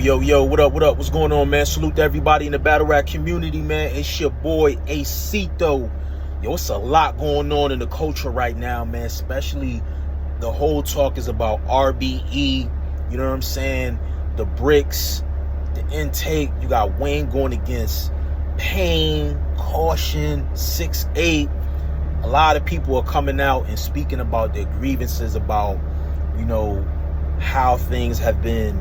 Yo, what up? What's going on, man? Salute to everybody in the battle rap community, man. It's your boy, Acito. Yo, it's a lot going on in the culture right now, man. Especially the whole talk is about RBE. You know what I'm saying? The bricks, the intake. You got P.A.Y.N.E going against P.A.Y.N.E, KAUTION, 6'8". A lot of people are coming out and speaking about their grievances about, you know, how things have been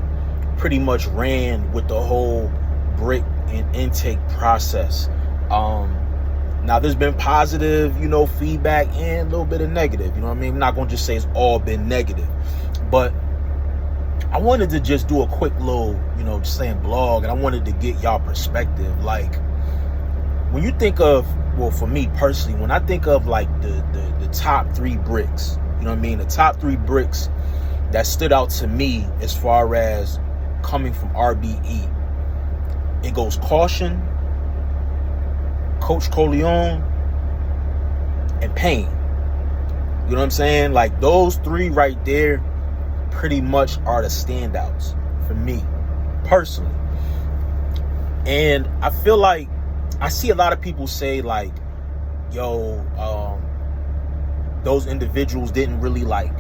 pretty much ran with the whole brick and intake process. Now there's been positive, you know, feedback and a little bit of negative. You know what I mean? I'm not going to just say it's all been negative, but I wanted to just do a quick little, you know, just saying blog, and I wanted to get y'all perspective. Like, when you think of, well, for me personally, when I think of like the top three bricks, you know what I mean? The top three bricks that stood out to me as far as coming from RBE, it goes KAUTION, Coach KAUTION, and P.A.Y.N.E. You know what I'm saying? Like, those three right there pretty much are the standouts for me personally. And I feel like I see a lot of people say like, yo, those individuals didn't really like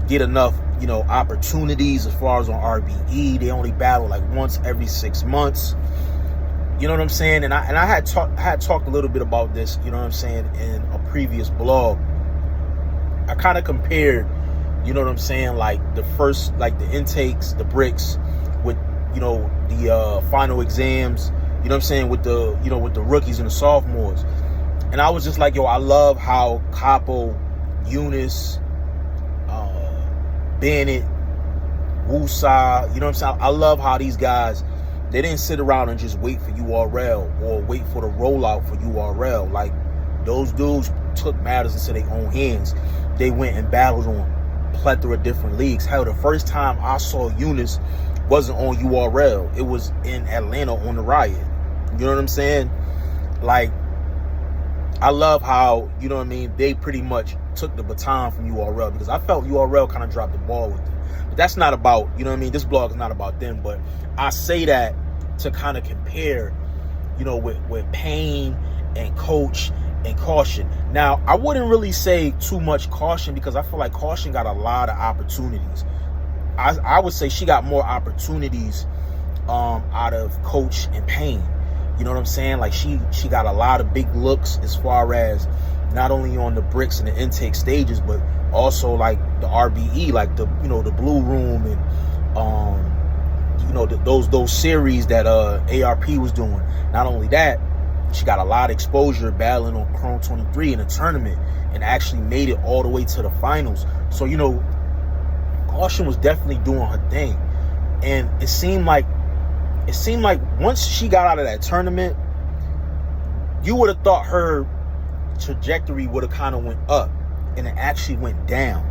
get enough, you know, opportunities as far as on RBE. They only battle like once every 6 months. You know what I'm saying? And I had talked a little bit about this, you know what I'm saying, in a previous blog. I kind of compared, you know what I'm saying, like the first, like the intakes, the bricks with, you know, the final exams, you know what I'm saying, with the, you know, with the rookies and the sophomores. And I was just like, yo, I love how Capo, Eunice, Bennett, Wusa, you know what I'm saying? I love how these guys, they didn't sit around and just wait for URL or wait for the rollout for URL. Like, those dudes took matters into their own hands. They went and battled on a plethora of different leagues. Hell, the first time I saw Eunice wasn't on URL. It was in Atlanta on the Riot. You know what I'm saying? Like, I love how, you know what I mean, they pretty much took the baton from URL, because I felt URL kind of dropped the ball with them. But that's not about, you know what I mean, this blog is not about them, but I say that to kind of compare, you know, with P.A.Y.N.E and Coach and KAUTION. Now, I wouldn't really say too much KAUTION, because I feel like KAUTION got a lot of opportunities. I would say she got more opportunities out of Coach and P.A.Y.N.E. You know what I'm saying? Like, she got a lot of big looks as far as not only on the bricks and the intake stages, but also like the RBE, like the, you know, the Blue Room and you know, those series that ARP was doing. Not only that, she got a lot of exposure battling on Chrome 23 in a tournament and actually made it all the way to the finals. So, you know, KAUTION was definitely doing her thing, and it seemed like once she got out of that tournament, you would have thought her trajectory would have kind of went up, and it actually went down,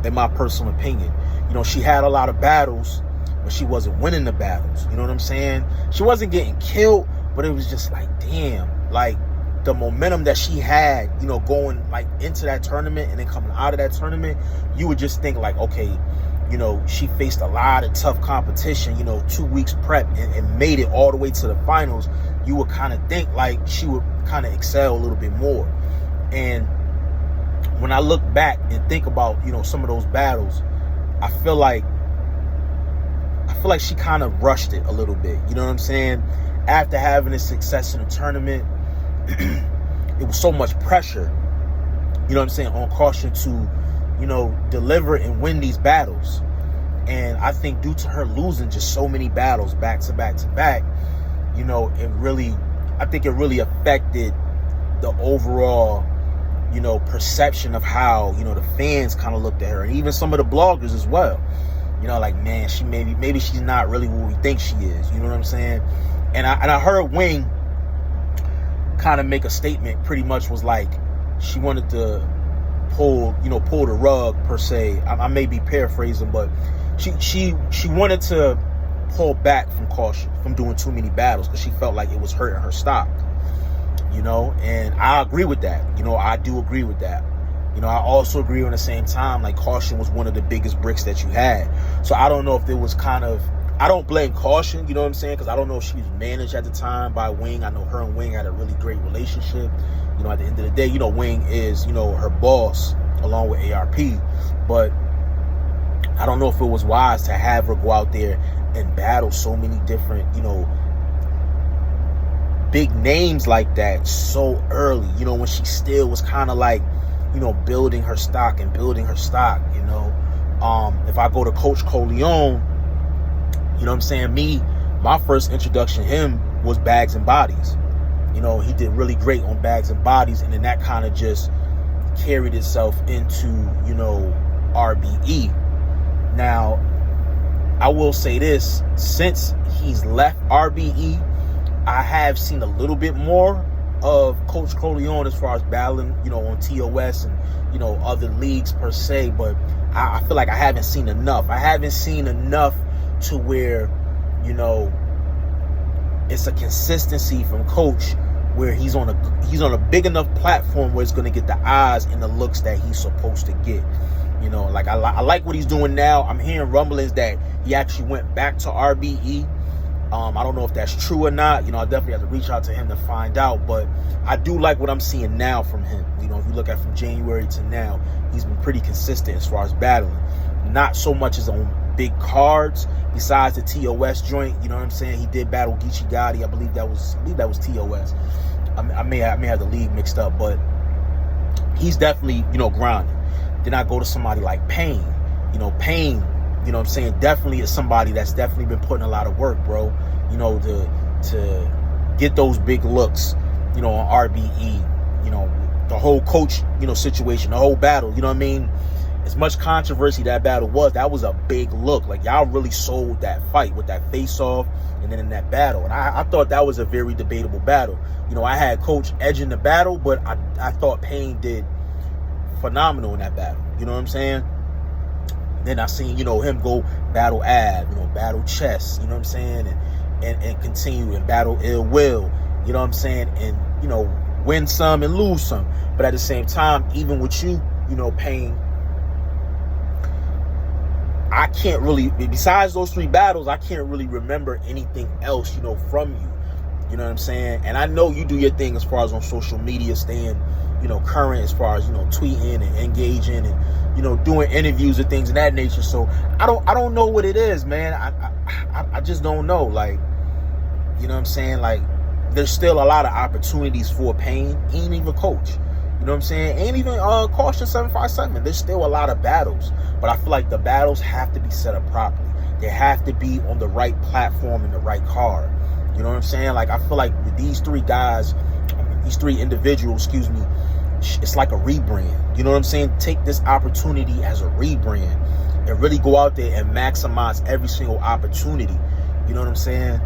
in my personal opinion. You know, she had a lot of battles, but she wasn't winning the battles. You know what I'm saying? She wasn't getting killed, but it was just like, damn, like the momentum that she had, you know, going like into that tournament and then coming out of that tournament, you would just think like, okay, you know, she faced a lot of tough competition, you know, 2 weeks prep and made it all the way to the finals. You would kind of think like she would kind of excel a little bit more. And when I look back and think about, you know, some of those battles, I feel like she kind of rushed it a little bit. You know what I'm saying? After having a success in the tournament, it was so much pressure, you know what I'm saying, on KAUTION to, you know, deliver and win these battles. And I think due to her losing just so many battles back to back to back, you know, I think it really affected the overall, you know, perception of how, you know, the fans kind of looked at her, and even some of the bloggers as well. You know, like, man, she maybe she's not really what we think she is. You know what I'm saying? And I heard P.A.Y.N.E kind of make a statement, pretty much was like, she wanted to pull the rug, per se. I may be paraphrasing, but she wanted to pull back from KAUTION from doing too many battles, because she felt like it was hurting her stock. You know, and I agree with that. You know, I do agree with that. You know, I also agree on the same time, like, KAUTION was one of the biggest bricks that you had. So I don't know if it was kind of I don't blame Caution, you know what I'm saying? Because I don't know if she was managed at the time by Wing. I know her and Wing had a really great relationship. You know, at the end of the day, you know, Wing is, you know, her boss along with ARP. But I don't know if it was wise to have her go out there and battle so many different, you know, big names like that so early, you know, when she still was kind of like, you know, building her stock, you know. If I go to Coach KAUTION, you know what I'm saying, my first introduction to him was Bags and Bodies. You know, he did really great on Bags and Bodies, and then that kind of just carried itself into, you know, RBE. Now, I will say this, since he's left RBE, I have seen a little bit more of Coach KAUTION as far as battling, you know, on TOS and, you know, other leagues per se, but I feel like I haven't seen enough. I haven't seen enough to where, you know, it's a consistency from Coach where he's on a big enough platform where it's going to get the eyes and the looks that he's supposed to get. You know, like I like what he's doing now. I'm hearing rumblings that he actually went back to RBE. I don't know if that's true or not. You know, I definitely have to reach out to him to find out. But I do like what I'm seeing now from him. You know, if you look at from January to now, he's been pretty consistent as far as battling. Not so much as on big cards. Besides the TOS joint, you know what I'm saying? He did battle Geechee Gotti. I believe that was TOS. I may have the league mixed up, but he's definitely, you know, grinding. Then I go to somebody like P.A.Y.N. You know, P.A.Y.N, you know what I'm saying, definitely is somebody that's definitely been putting a lot of work, bro. You know, to get those big looks, you know, on RBE. You know, the whole Coach, you know, situation, the whole battle, you know what I mean? As much controversy that battle was, that was a big look. Like, y'all really sold that fight with that face-off and then in that battle. And I thought that was a very debatable battle. You know, I had Coach edging the battle, but I thought P.A.Y.N did phenomenal in that battle. You know what I'm saying? Then I seen, you know, him go battle Ab, you know, battle Chess, you know what I'm saying? And continue and battle Ill Will, you know what I'm saying? And, you know, win some and lose some. But at the same time, even with you, you know, P.A.Y.N, I can't really, besides those 3 battles, I can't really remember anything else, you know, from you. You know what I'm saying? And I know you do your thing as far as on social media, staying, you know, current as far as, you know, tweeting and engaging and, you know, doing interviews and things of that nature. So I don't know what it is, man. I just don't know. Like, you know what I'm saying? Like, there's still a lot of opportunities for P.A.Y.N. Ain't even Coach. You know what I'm saying? Ain't even Caution 757. There's still a lot of battles. But I feel like the battles have to be set up properly. They have to be on the right platform and the right card. You know what I'm saying? Like, I feel like with these 3 guys, these 3 individuals, it's like a rebrand. You know what I'm saying? Take this opportunity as a rebrand and really go out there and maximize every single opportunity. You know what I'm saying?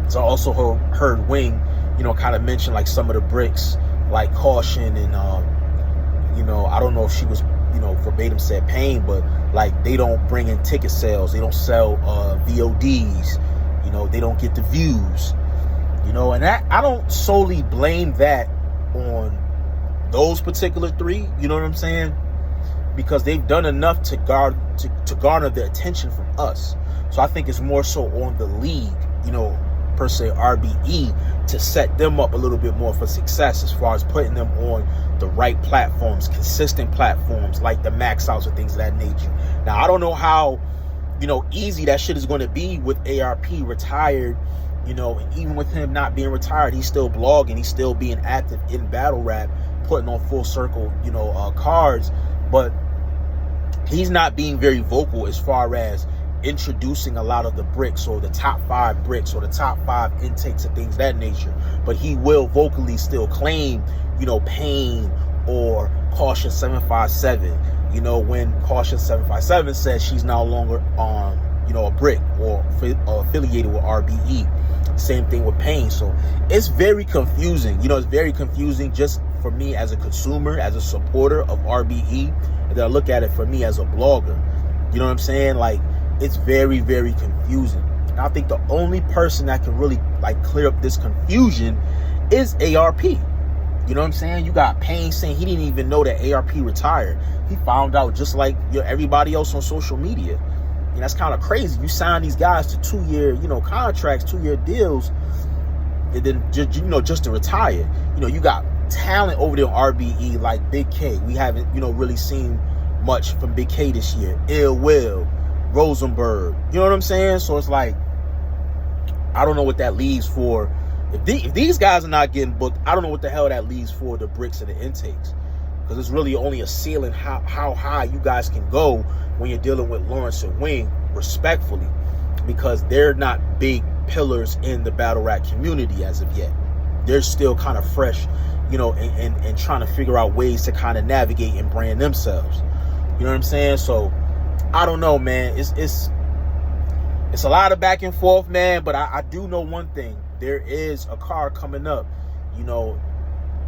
So I also heard Wing, you know, kind of mention like some of the bricks, like Caution and, you know, I don't know if she was, you know, verbatim said P.A.Y.N, but like they don't bring in ticket sales. They don't sell VODs. You know, they don't get the views. You know, and that, I don't solely blame that on those particular 3. You know what I'm saying? Because they've done enough to garner the attention from us. So I think it's more so on the league, you know, per se RBE, to set them up a little bit more for success as far as putting them on the right platforms, consistent platforms like the max outs and things of that nature. Now, I don't know how, you know, easy that shit is going to be with ARP retired, you know, and even with him not being retired, he's still blogging, he's still being active in battle rap, putting on full circle, you know, cards, but he's not being very vocal as far as introducing a lot of the bricks or the top 5 bricks or the top 5 intakes and things of that nature. But he will vocally still claim, you know, P.A.Y.N or Caution 757. You know, when Caution 757 says she's no longer you know, a brick or affiliated with RBE. Same thing with P.A.Y.N. So it's very confusing. You know, it's very confusing just for me as a consumer, as a supporter of RBE, and then I look at it for me as a blogger. You know what I'm saying? Like, it's very, very confusing. And I think the only person that can really like clear up this confusion is ARP. You know what I'm saying? You got P.A.Y.N saying he didn't even know that ARP retired. He found out just like everybody else on social media. that's kind of crazy. You sign these guys to 2-year, contracts, 2-year deals, and then just to retire. You got talent over there on RBE like Big K. We haven't, really seen much from Big K this year. Ill Will, Rosenberg. You know what I'm saying? So it's like, I don't know what that leaves for. If these guys are not getting booked, I don't know what the hell that leaves for the bricks and the intakes. Because it's really only a ceiling how high you guys can go when you're dealing with Lawrence and Wing, respectfully. Because they're not big pillars in the battle rap community as of yet. They're still kind of fresh, and trying to figure out ways to kind of navigate and brand themselves. You know what I'm saying? So, I don't know, man. It's a lot of back and forth, man. But I do know one thing. There is a card coming up.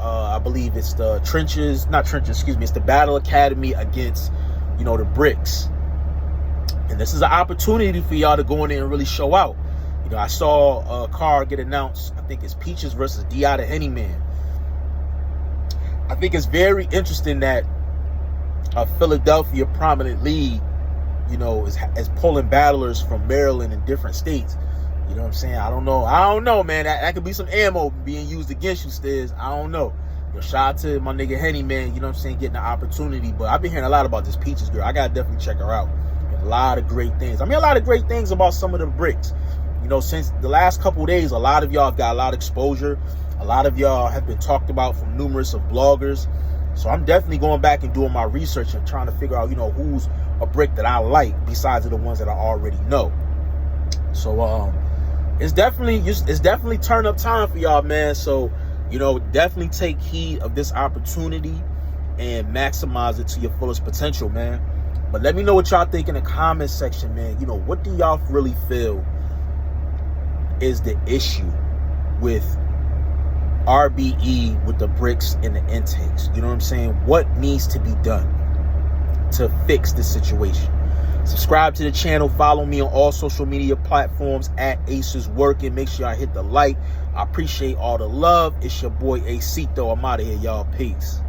I believe it's the it's the Battle Academy against, the Bricks. And this is an opportunity for y'all to go in there and really show out. I saw a card get announced. I think it's Peaches versus D.I. the Henny Man. I think it's very interesting that a Philadelphia prominent league, is pulling battlers from Maryland and different states. You know what I'm saying? I don't know, man. That could be some ammo being used against you, Stiz. I don't know. Shout out to my nigga Henny, man. You know what I'm saying? Getting the opportunity. But I've been hearing a lot about this Peaches girl. I gotta definitely check her out. A lot of great things. A lot of great things about some of the bricks. Since the last couple of days, a lot of y'all have got a lot of exposure. A lot of y'all have been talked about from numerous of bloggers. So I'm definitely going back and doing my research and trying to figure out, who's a brick that I like besides the ones that I already know. So it's definitely turn up time for y'all, man. So, definitely take heed of this opportunity and maximize it to your fullest potential, man. But let me know what y'all think in the comment section, man. What do y'all really feel is the issue with RBE, with the bricks and the intakes? You know what I'm saying? What needs to be done to fix this situation? Subscribe to the channel. Follow me on all social media platforms at AceIsWorking. Make sure I hit the like. I appreciate all the love. It's your boy Acito. I'm out of here, y'all. Peace.